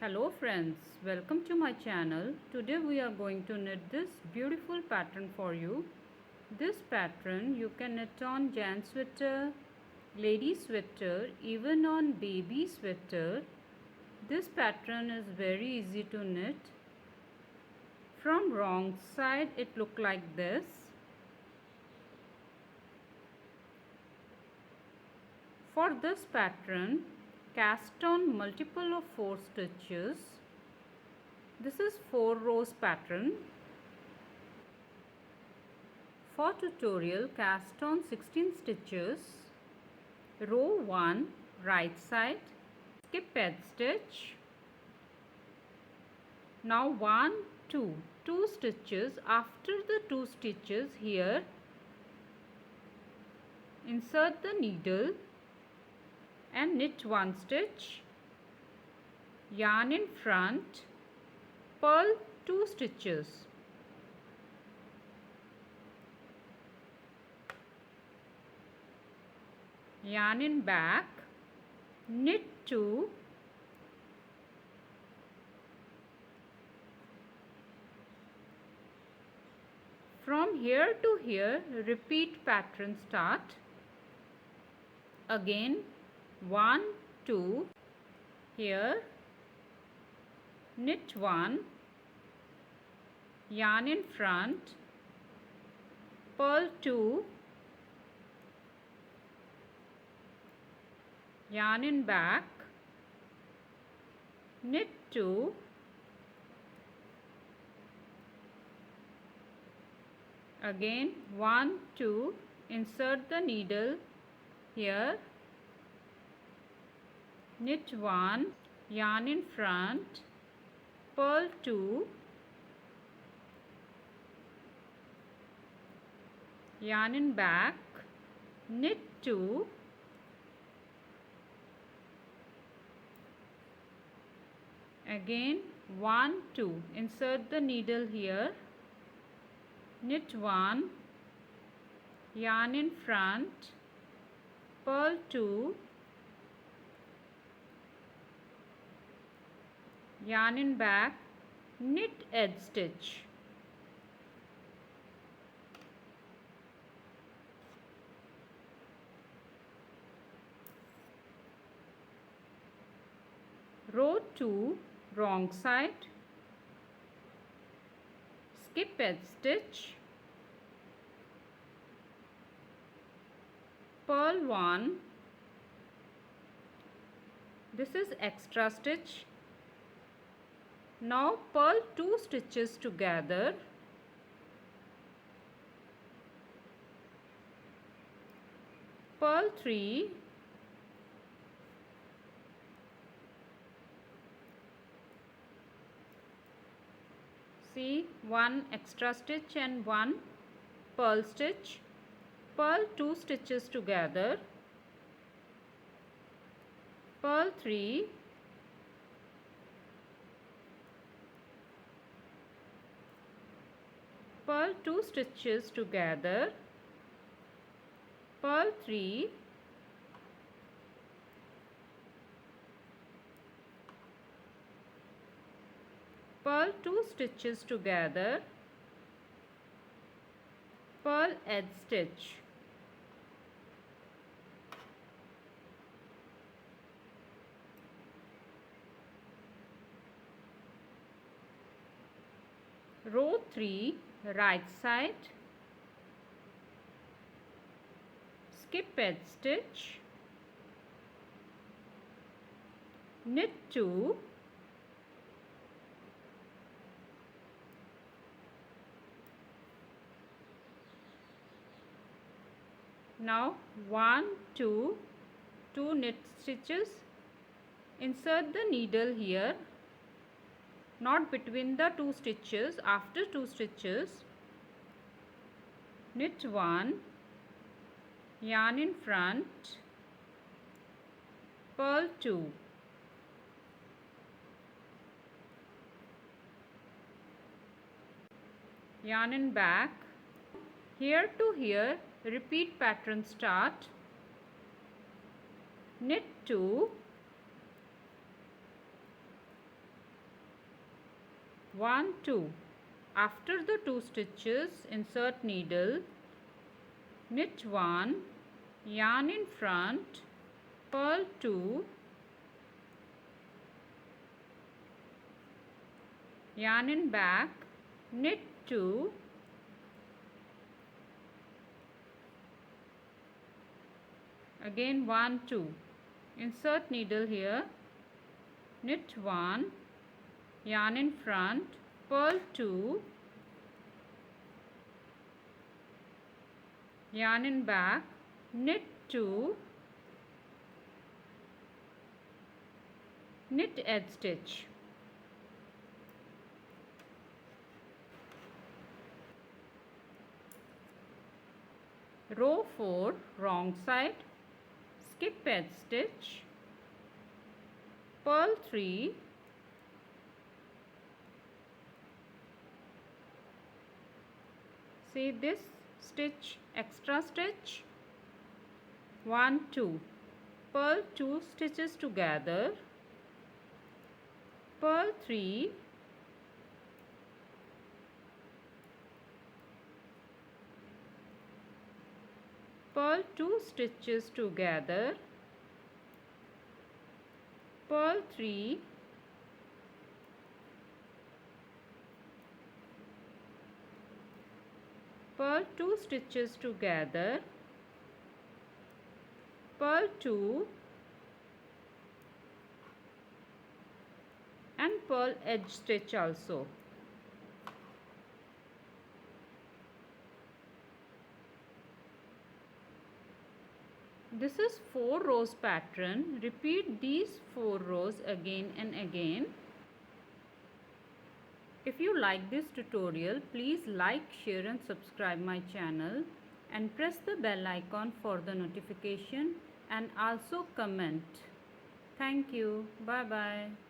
Hello friends, welcome to my channel. Today we are going to knit this beautiful pattern for you. This pattern you can knit on gents sweater, lady sweater, even on baby sweater. This pattern is very easy to knit. From wrong side it look like this. For this pattern, cast on multiple of 4 stitches. This is 4 rows pattern. For tutorial, cast on 16 stitches. Row 1 right side, skip edge stitch. Now 1 2 stitches. After the 2 stitches here, insert the needle and knit 1 stitch, yarn in front, purl 2 stitches. Yarn in back, knit 2, from here to here repeat pattern start. Again 1 2, here knit 1, yarn in front, purl 2, yarn in back, knit 2, again 1 2, insert the needle here, knit 1, yarn in front, purl 2, yarn in back, knit 2, again 1 2, insert the needle here, knit 1, yarn in front, purl 2, yarn in back, knit edge stitch. Row 2 wrong side, skip edge stitch, purl 1, this is extra stitch. Now purl 2 stitches together, purl 3, see, 1 extra stitch and 1 purl stitch, purl 2 stitches together, purl 3, purl 2 stitches together, purl 3, purl 2 stitches together, purl edge stitch. Row 3 right side, skip edge stitch, knit 2, now 1 2 knit stitches, insert the needle here, not between the 2 stitches, after 2 stitches, knit 1, yarn in front, purl 2, yarn in back, here to here repeat pattern start, knit 2, 1 2. After the 2 stitches, insert needle, knit 1, yarn in front, purl 2, yarn in back, knit 2, again 1 2. Insert needle here, knit 1, yarn in front, purl 2, yarn in back, knit 2, knit edge stitch. Row 4, wrong side, skip edge stitch, purl 3, see this stitch, extra stitch, 1 2, purl 2 stitches together, purl 3, purl 2 stitches together, purl 3, purl 2 stitches together, purl 2 and purl edge stitch also. This is 4 rows pattern. Repeat these 4 rows again and again. If you like this tutorial, please like, share and subscribe my channel and press the bell icon for the notification and also comment. Thank you. Bye bye.